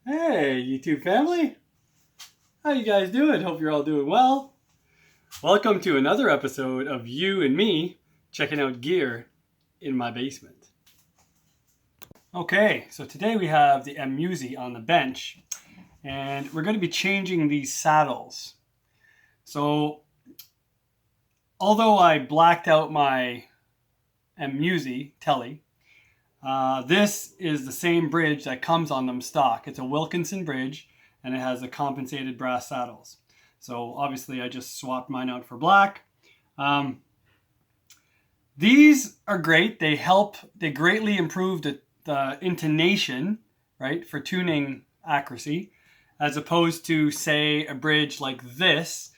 Hey, YouTube family. How you guys doing? Hope you're all doing well. Welcome to another episode of you and me checking out gear in my basement. Okay, so today we have the M-Musi on the bench, and we're going to be changing these saddles. So, although I blacked out my M-Musi Tele, this is the same bridge that comes on them stock. It's a Wilkinson bridge, and it has the compensated brass saddles. So obviously I just swapped mine out for black. These are great. They greatly improve the intonation, right, for tuning accuracy, as opposed to, say, a bridge like this.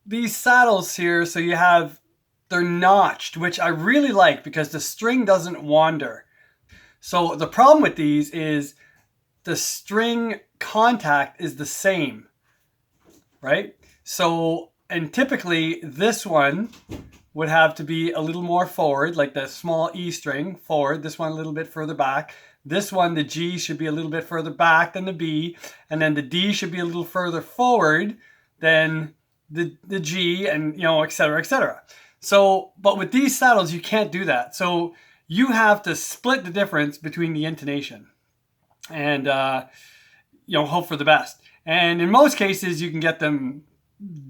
These saddles here, so they're notched, which I really like because the string doesn't wander. So the problem with these is the string contact is the same, right? So, and typically this one would have to be a little more forward, like the small E string forward, this one a little bit further back. This one, the G should be a little bit further back than the B, and then the D should be a little further forward than the G, and et cetera, et cetera. So, but with these saddles, you can't do that. So you have to split the difference between the intonation and, hope for the best. And in most cases, you can get them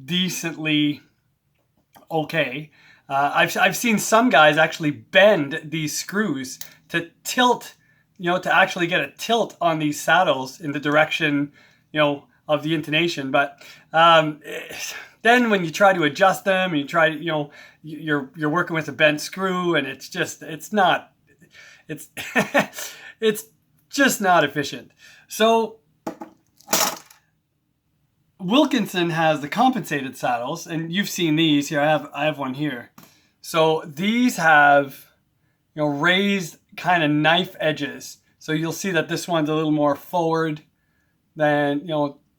decently okay. I've seen some guys actually bend these screws to tilt, to actually get a tilt on these saddles in the direction, of the intonation. But then when you try to adjust them and you try to, you're working with a bent screw, and it's just not efficient. So Wilkinson has the compensated saddles, and you've seen these here. I have one here. So these have raised kind of knife edges. So you'll see that this one's a little more forward than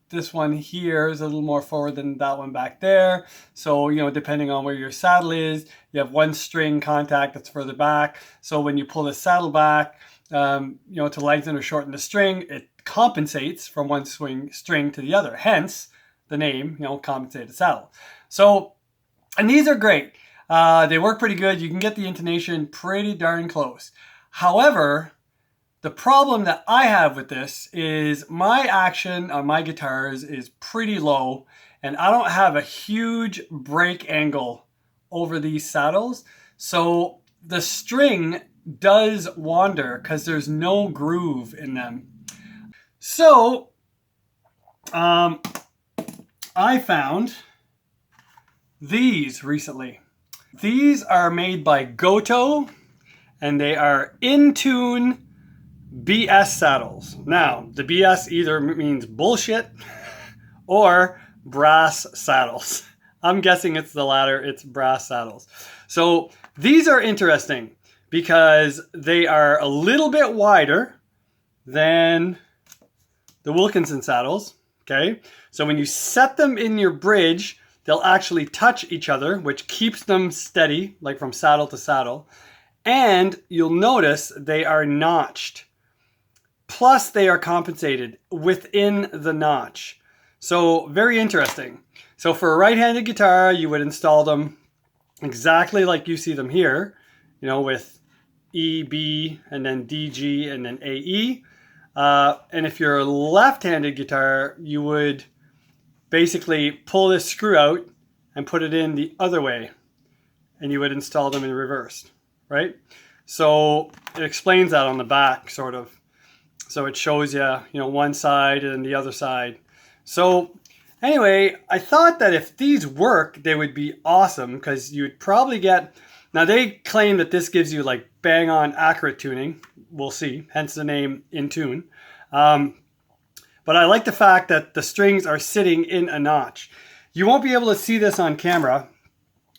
this one here is a little more forward than that one back there. So, depending on where your saddle is, you have one string contact that's further back. So when you pull the saddle back, to lengthen or shorten the string, it compensates from one string to the other. Hence the name, compensated saddle. So, and these are great. They work pretty good. You can get the intonation pretty darn close. However, the problem that I have with this is my action on my guitars is pretty low, and I don't have a huge break angle over these saddles. So the string does wander because there's no groove in them. So I found these recently. These are made by Gotoh, and they are in tune BS saddles. Now, the BS either means bullshit or brass saddles. I'm guessing it's the latter, it's brass saddles. So these are interesting because they are a little bit wider than the Wilkinson saddles, okay? So when you set them in your bridge, they'll actually touch each other, which keeps them steady, like from saddle to saddle. And you'll notice they are notched. Plus, they are compensated within the notch. So, very interesting. So, for a right-handed guitar, you would install them exactly like you see them here, with E, B, and then D, G, and then A, E. And if you're a left-handed guitar, you would basically pull this screw out and put it in the other way, and you would install them in reverse, right? So, it explains that on the back, sort of. So it shows you, one side and the other side. So anyway, I thought that if these work, they would be awesome because you'd probably get, now they claim that this gives you like bang on accurate tuning. We'll see, hence the name In Tune. But I like the fact that the strings are sitting in a notch. You won't be able to see this on camera,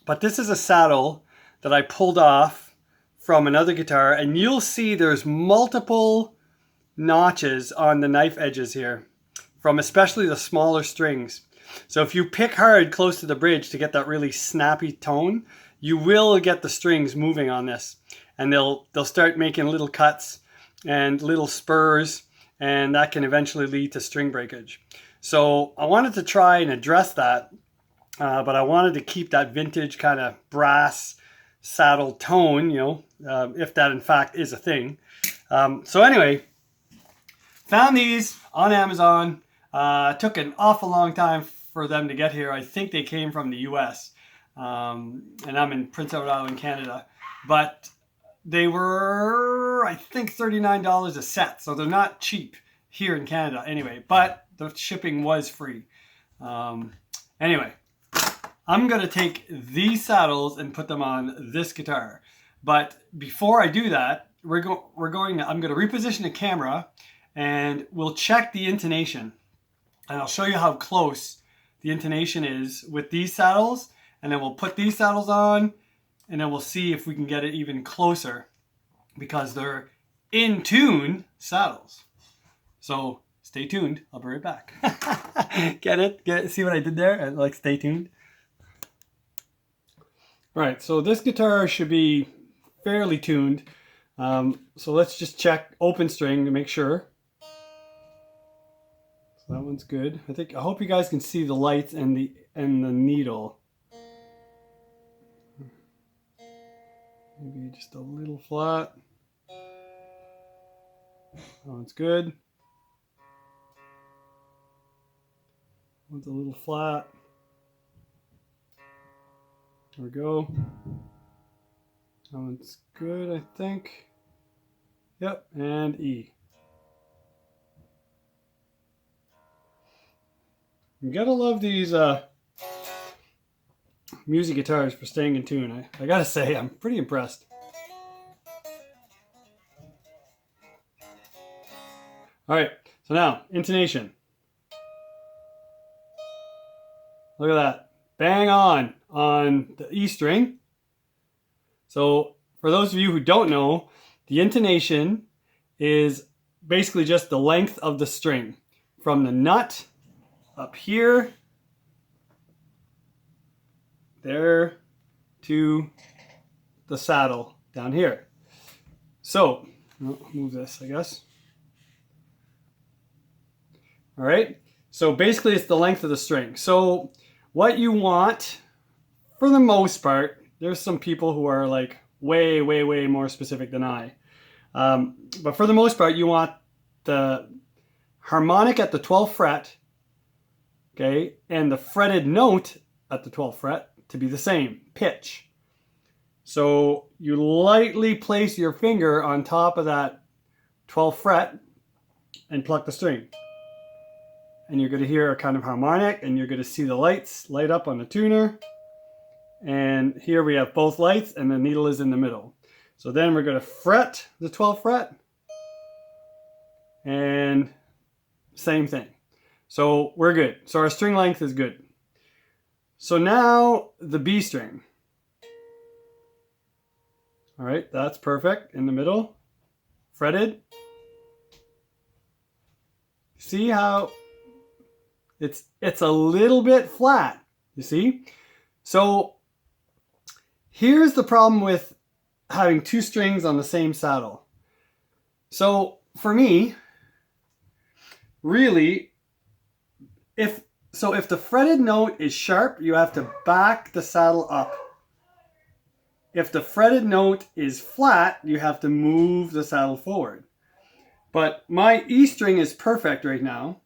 but this is a saddle that I pulled off from another guitar, and you'll see there's multiple notches on the knife edges here, from especially the smaller strings. So if you pick hard close to the bridge to get that really snappy tone, you will get the strings moving on this, and they'll start making little cuts and little spurs, and that can eventually lead to string breakage. So I wanted to try and address that, but I wanted to keep that vintage kind of brass saddle tone, if that in fact is a thing. So anyway, found these on Amazon. Took an awful long time for them to get here. I think they came from the US, and I'm in Prince Edward Island, Canada. But they were, I think, $39 a set, so they're not cheap here in Canada anyway, but the shipping was free. Anyway, I'm going to take these saddles and put them on this guitar. But before I do that, I'm going to reposition the camera and we'll check the intonation. And I'll show you how close the intonation is with these saddles. And then we'll put these saddles on and then we'll see if we can get it even closer because they're in tune saddles. So stay tuned. I'll be right back. Get it? See what I did there? Like, stay tuned. All right, so this guitar should be fairly tuned. So let's just check open string to make sure. So that one's good. I hope you guys can see the lights and the needle. Maybe just a little flat. That one's good. One's a little flat. There we go. That one's good, I think. Yep, and E. You gotta love these music guitars for staying in tune. I gotta say, I'm pretty impressed. Alright, so now, intonation. Look at that. Bang on the E string. So for those of you who don't know, the intonation is basically just the length of the string from the nut up here, there, to the saddle down here. So, I'll move this, I guess. All right, so basically it's the length of the string. So what you want, for the most part, there's some people who are like way more specific than I. But for the most part, you want the harmonic at the 12th fret, okay, and the fretted note at the 12th fret to be the same pitch. So you lightly place your finger on top of that 12th fret and pluck the string. And you're going to hear a kind of harmonic, and you're going to see the lights light up on the tuner. And here we have both lights, and the needle is in the middle. So then we're going to fret the 12th fret, and same thing. So we're good. So our string length is good. So now the B string. All right, that's perfect in the middle, fretted. See how it's a little bit flat, you see? So here's the problem with having two strings on the same saddle. So for me, really, if the fretted note is sharp, you have to back the saddle up. If the fretted note is flat, you have to move the saddle forward. But my E string is perfect right now.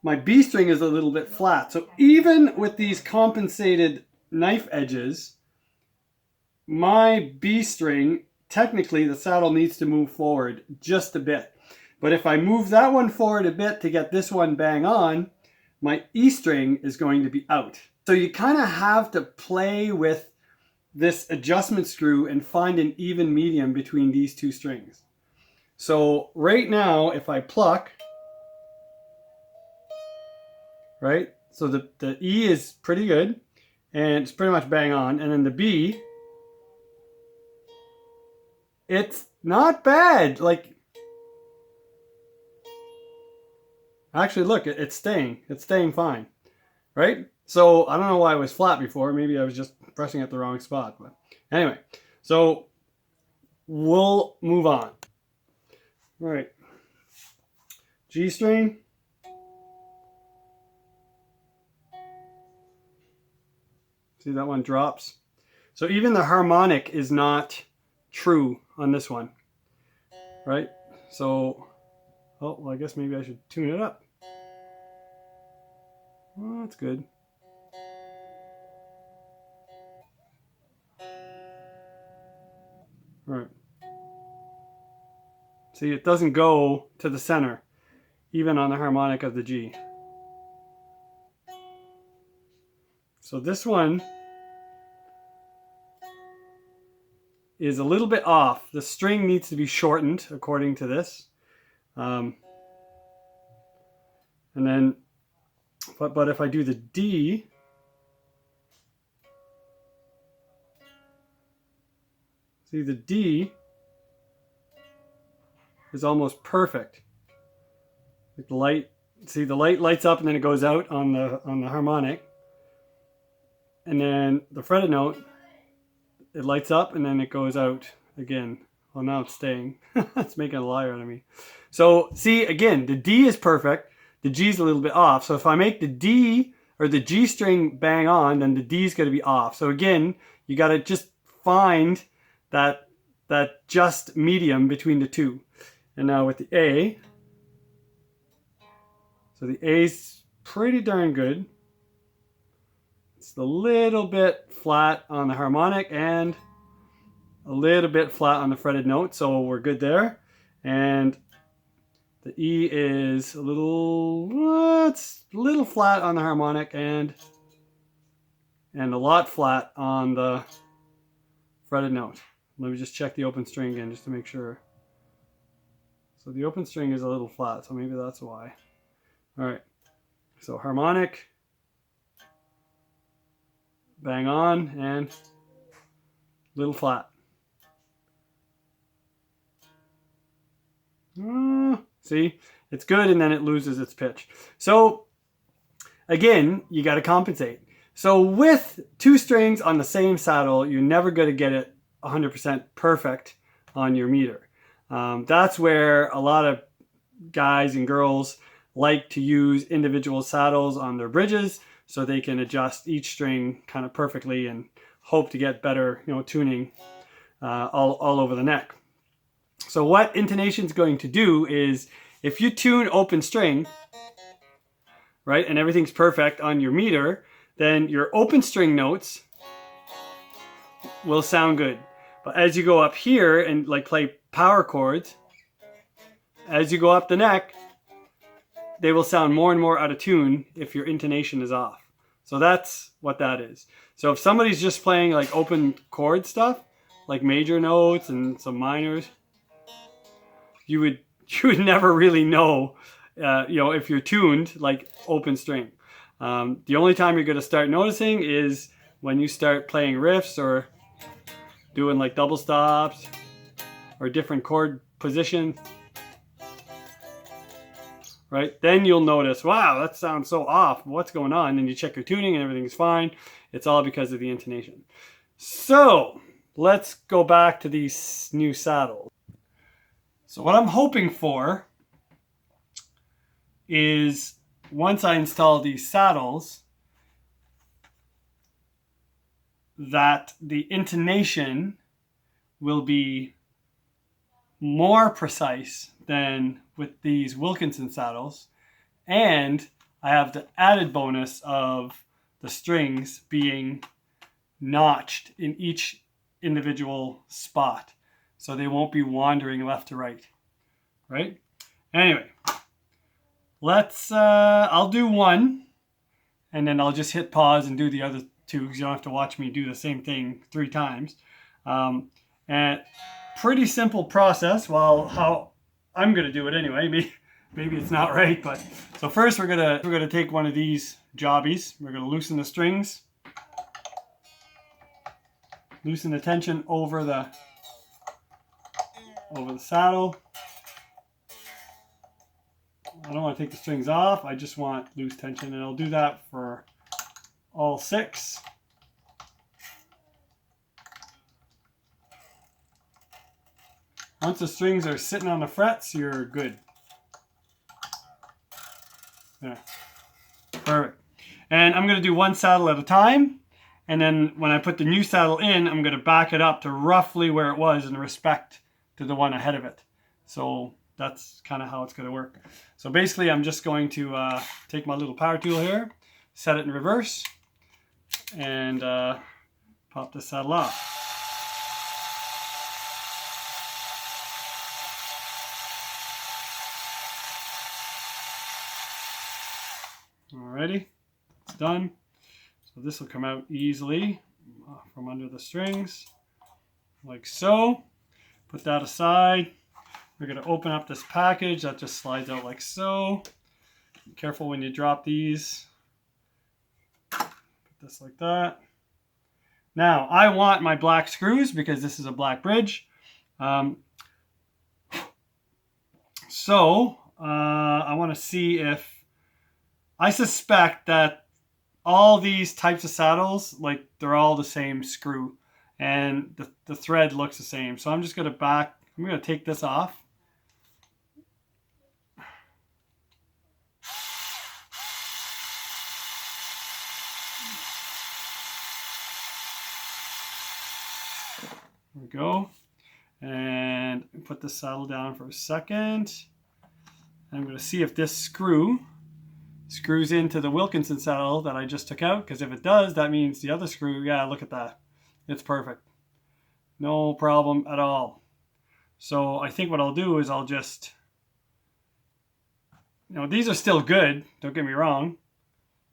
My B string is a little bit flat. So even with these compensated knife edges, my B string, technically the saddle needs to move forward just a bit. But if I move that one forward a bit to get this one bang on, my E string is going to be out. So you kind of have to play with this adjustment screw and find an even medium between these two strings. So right now, if I pluck, right? So the E is pretty good and it's pretty much bang on. And then the B, it's not bad. Like, actually look, it's staying fine, right? So I don't know why it was flat before. Maybe I was just pressing at the wrong spot. But anyway, so we'll move on. All right. G string. See, that one drops. So even the harmonic is not true on this one, right? So, oh, well, I guess maybe I should tune it up. Well, that's good. All right. See, it doesn't go to the center, even on the harmonic of the G. So this one is a little bit off. The string needs to be shortened according to this. And then, but if I do the D, see the D is almost perfect. Like the light, see the light lights up and then it goes out on the harmonic. And then the fretted note, it lights up and then it goes out again. Well, now it's staying. It's making a liar out of me. So see, again, the D is perfect. The G is a little bit off. So if I make the D or the G string bang on, then the D is going to be off. So again, you got to just find that just medium between the two. And now with the A, so the A's pretty darn good. It's a little bit flat on the harmonic and a little bit flat on the fretted note, so we're good there. And the E is a little, it's a little flat on the harmonic and a lot flat on the fretted note. Let me just check the open string again just to make sure. So the open string is a little flat, so maybe that's why. All right, so harmonic, bang on, and little flat. See, it's good, and then it loses its pitch. So again, you got to compensate. So with two strings on the same saddle, you're never going to get it 100% perfect on your meter. That's where a lot of guys and girls like to use individual saddles on their bridges so they can adjust each string kind of perfectly and hope to get better, tuning all over the neck. So what intonation is going to do is, if you tune open string, right, and everything's perfect on your meter, then your open string notes will sound good. But as you go up here and like play power chords, as you go up the neck, they will sound more and more out of tune if your intonation is off. So that's what that is. So if somebody's just playing like open chord stuff, like major notes and some minors, you would never really know, if you're tuned like open string. The only time you're going to start noticing is when you start playing riffs or doing like double stops or different chord positions, right? Then you'll notice, wow, that sounds so off. What's going on? And then you check your tuning and everything's fine. It's all because of the intonation. So let's go back to these new saddles. So what I'm hoping for is, once I install these saddles, that the intonation will be more precise than with these Wilkinson saddles, and I have the added bonus of the strings being notched in each individual spot, so they won't be wandering left to right. Anyway, let's I'll do one and then I'll just hit pause and do the other two, because you don't have to watch me do the same thing 3 times. And pretty simple process. Well, how I'm gonna do it anyway. Maybe it's not right, but so first we're gonna take one of these jobbies. We're gonna loosen the strings, loosen the tension over the saddle. I don't want to take the strings off. I just want loose tension, and I'll do that for all 6. Once the strings are sitting on the frets, you're good. There. Perfect. And I'm going to do one saddle at a time. And then when I put the new saddle in, I'm going to back it up to roughly where it was in respect to the one ahead of it. So that's kind of how it's going to work. So basically, I'm just going to take my little power tool here, set it in reverse, and pop this saddle off. Alrighty, it's done. So this will come out easily from under the strings, like so. Put that aside. We're going to open up this package. That just slides out like so. Be careful when you drop these. Put this like that. Now, I want my black screws because this is a black bridge. I want to see if... I suspect that all these types of saddles, like they're all the same screw. And the thread looks the same. So I'm just going to take this off. There we go. And put the saddle down for a second. I'm going to see if this screws into the Wilkinson saddle that I just took out. Because if it does, that means the other screw, yeah, look at that. It's perfect. No problem at all. So I think what I'll do is I'll just, these are still good. Don't get me wrong.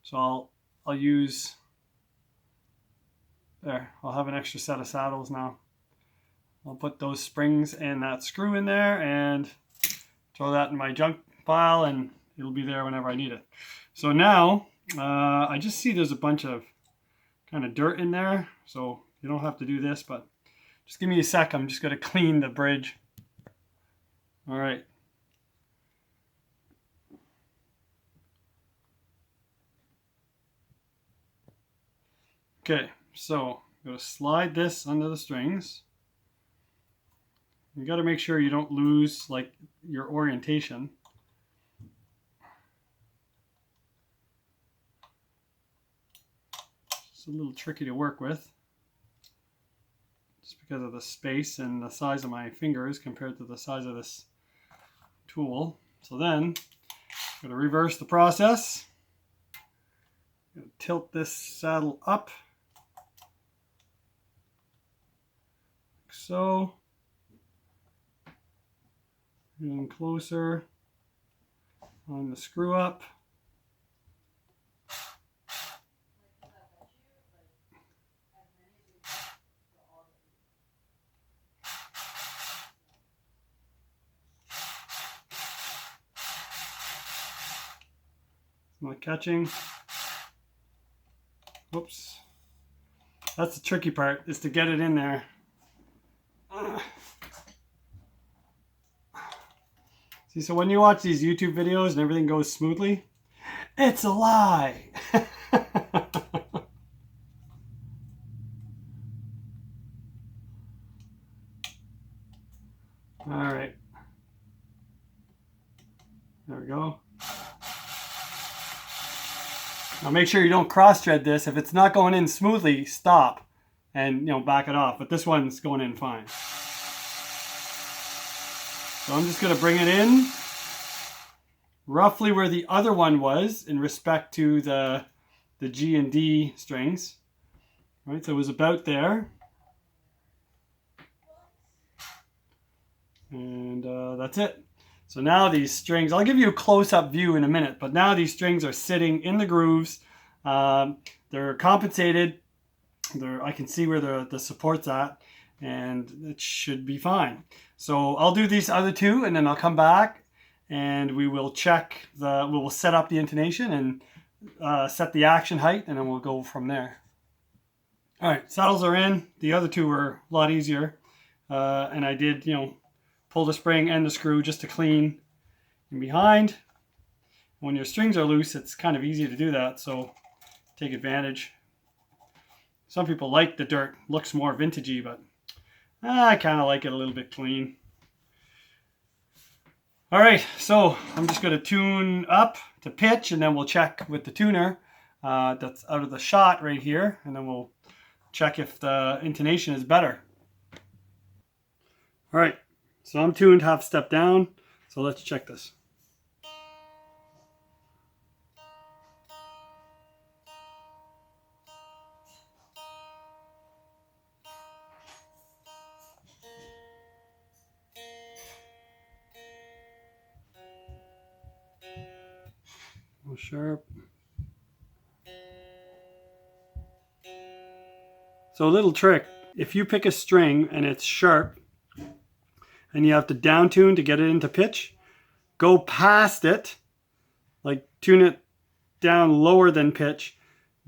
So I'll use, there, I'll have an extra set of saddles now. I'll put those springs and that screw in there and throw that in my junk pile, and it'll be there whenever I need it. So now, I just see there's a bunch of kind of dirt in there. So you don't have to do this, but just give me a sec. I'm just going to clean the bridge. All right. Okay, so I'm going to slide this under the strings. You got to make sure you don't lose like your orientation. It's a little tricky to work with, just because of the space and the size of my fingers compared to the size of this tool. So then I'm going to reverse the process. I'm going to tilt this saddle up, like so. Getting closer on the screw up. Not catching. Whoops. That's the tricky part, is to get it in there. See, so when you watch these YouTube videos and everything goes smoothly, it's a lie. All right. There we go. Now make sure you don't cross-thread this. If it's not going in smoothly, stop and back it off. But this one's going in fine. So I'm just going to bring it in roughly where the other one was in respect to the G and D strings. Right, so it was about there. And that's it. So now these strings, I'll give you a close-up view in a minute, but now these strings are sitting in the grooves. They're compensated. I can see where the support's at, and it should be fine. So I'll do these other two, and then I'll come back, and we will check we will set up the intonation and set the action height, and then we'll go from there. All right, saddles are in. The other two were a lot easier, and I did, pull the spring and the screw just to clean in behind. When your strings are loose, it's kind of easy to do that, so take advantage. Some people like the dirt, looks more vintagey, but I kind of like it a little bit clean. All right, so I'm just going to tune up to pitch, and then we'll check with the tuner that's out of the shot right here, and then we'll check if the intonation is better. All right, so I'm tuned half step down, so let's check this. A little sharp. So a little trick, if you pick a string and it's sharp and you have to down tune to get it into pitch, go past it, like tune it down lower than pitch,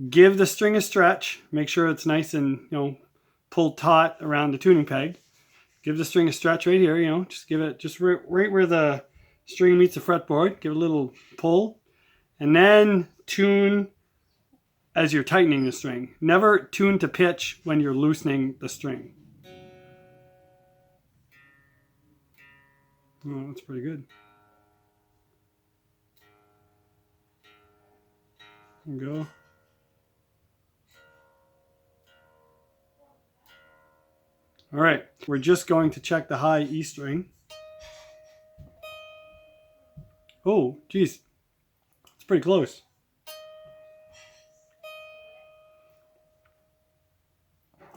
give the string a stretch, make sure it's nice and pulled taut around the tuning peg. Give the string a stretch right here, just give it just right where the string meets the fretboard, give it a little pull, and then tune as you're tightening the string. Never tune to pitch when you're loosening the string. Oh, that's pretty good. There you go. All right, we're just going to check the high E string. Oh, geez, it's pretty close.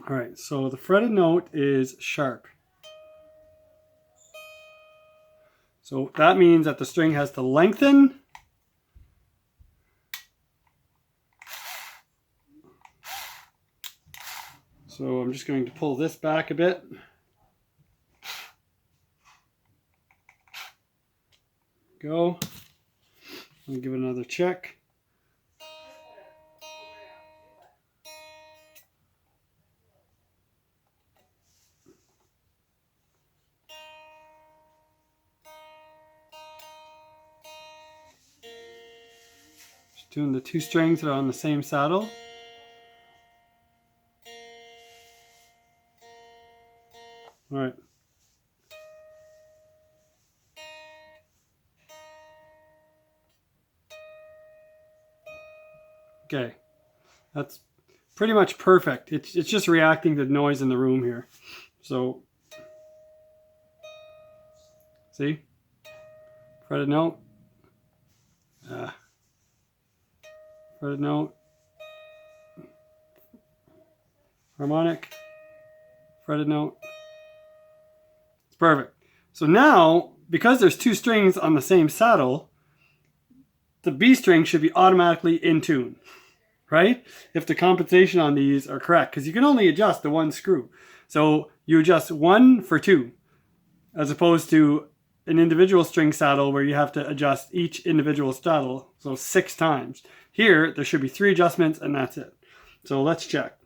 All right, so the fretted note is sharp. So that means that the string has to lengthen. So I'm just going to pull this back a bit. Go. I'll give it another check. Just tune the two strings that are on the same saddle. All right. Okay, that's pretty much perfect. It's just reacting to the noise in the room here. So, see? Fretted note. Fretted note. Harmonic. Fretted note. It's perfect. So now, because there's two strings on the same saddle, the B string should be automatically in tune, right? If the compensation on these are correct, because you can only adjust the one screw. So you adjust one for two, as opposed to an individual string saddle where you have to adjust each individual saddle, so 6 times. Here, there should be 3 adjustments and that's it. So let's check.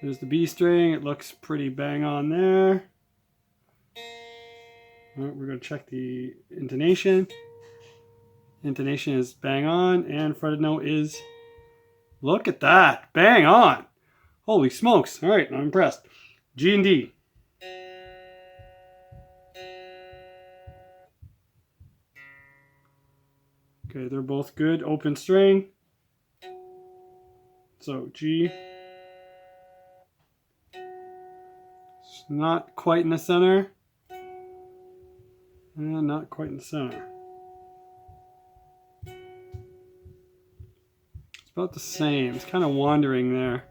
There's the B string, it looks pretty bang on there. All right, we're going to check the intonation. Intonation is bang on, and fretted note is, look at that, bang on. Holy smokes. All right, I'm impressed. G and D. Okay, they're both good. Open string. So G. It's not quite in the center. And not quite in the center. It's about the same. It's kind of wandering there.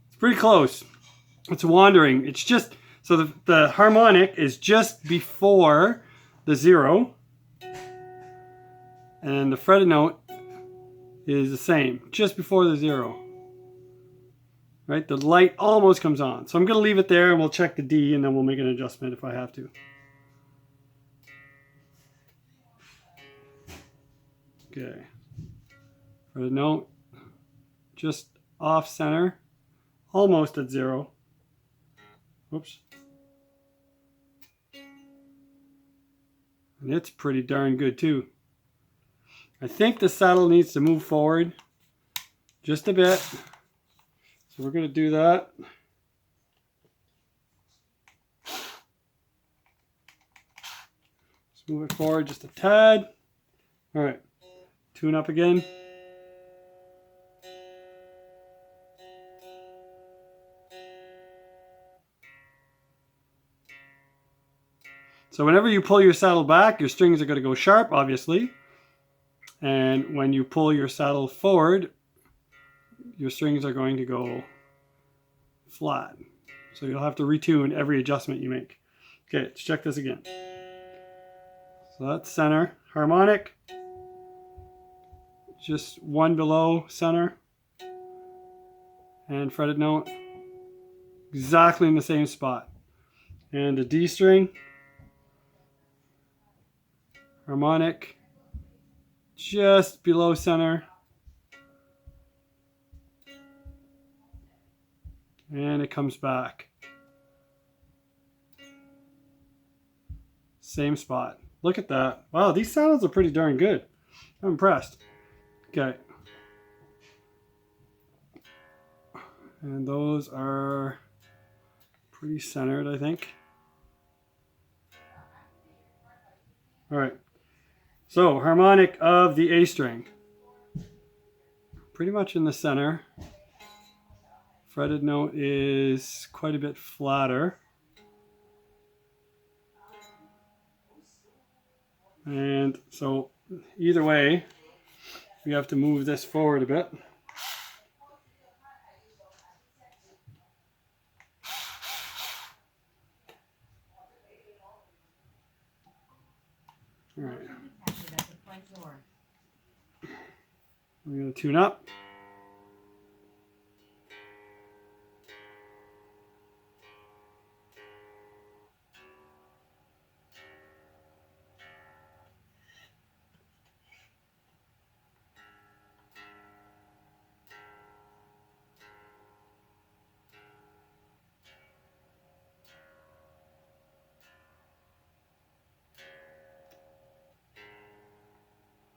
It's pretty close. It's wandering. It's just, so the harmonic is just before the 0. And the fretted note is the same, just before the 0. Right? The light almost comes on. So I'm going to leave it there and we'll check the D and then we'll make an adjustment if I have to. Okay. Fretted note, just off center, almost at 0. Whoops. And it's pretty darn good too. I think the saddle needs to move forward just a bit. So we're going to do that. Let's move it forward just a tad. All right, tune up again. So whenever you pull your saddle back, your strings are going to go sharp, obviously. And when you pull your saddle forward, your strings are going to go flat. So you'll have to retune every adjustment you make. Okay, let's check this again. So that's center. Harmonic, just one below center. And fretted note, exactly in the same spot. And the D string, harmonic, just below center. And it comes back. Same spot. Look at that. Wow, these saddles are pretty darn good. I'm impressed. Okay. And those are pretty centered, I think. All right. So, harmonic of the A string. Pretty much in the center. Fretted note is quite a bit flatter. And so, either way, we have to move this forward a bit. All right. We're going to tune up.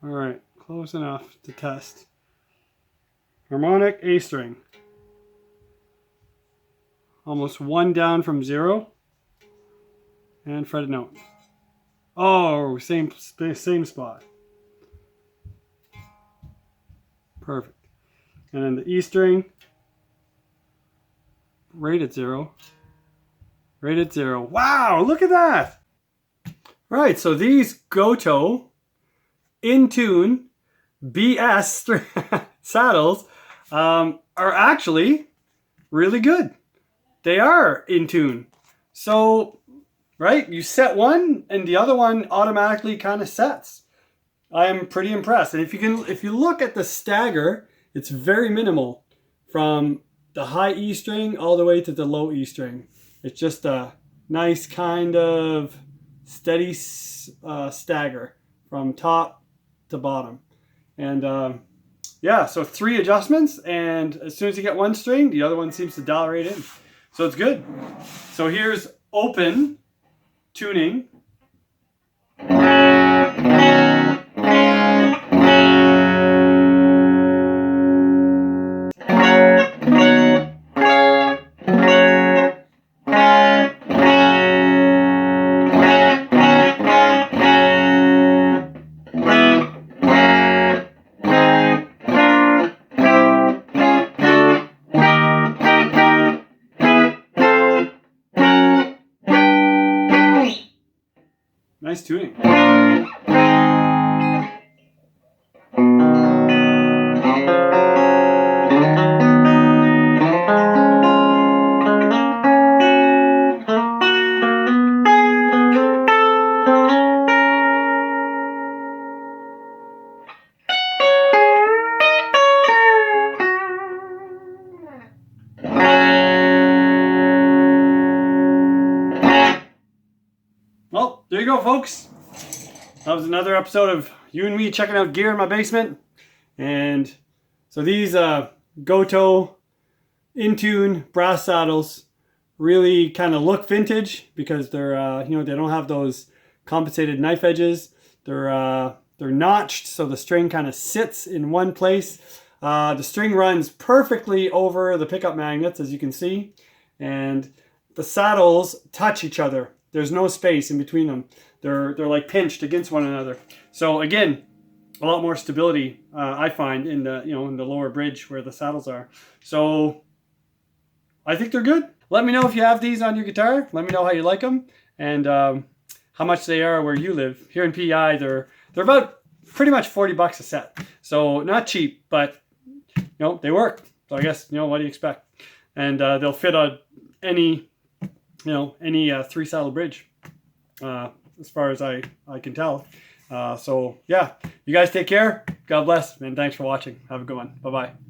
All right, close enough to test. Harmonic A string. Almost one down from zero. And fretted note. Oh, same spot. Perfect. And then the E string. Right at zero. Right at zero. Wow, look at that! Right, so these Gotoh in tune BS saddles are actually really good. They are in tune. So, right, you set one and the other one automatically kind of sets. I am pretty impressed. And if you look at the stagger, it's very minimal from the high E string all the way to the low E string. It's just a nice kind of steady stagger from top to bottom. And yeah, so 3 adjustments, and as soon as you get one string, the other one seems to dial right in. So it's good. So here's open tuning. Nice tuning. Well, there you go, folks. That was another episode of you and me checking out gear in my basement. And so these Gotoh in-tune brass saddles really kind of look vintage because they're, they don't have those compensated knife edges. They're They're notched, so the string kind of sits in one place. The string runs perfectly over the pickup magnets, as you can see, and the saddles touch each other. There's no space in between them. They're like pinched against one another. So again, a lot more stability I find in the in the lower bridge where the saddles are. So I think they're good. Let me know if you have these on your guitar. Let me know how you like them and how much they are where you live. Here in PEI, they're about pretty much 40 bucks a set. So not cheap, but they work. So I guess what do you expect? And they'll fit on any any three saddle bridge, as far as I can tell. So yeah, you guys take care. God bless, and thanks for watching. Have a good one. Bye bye.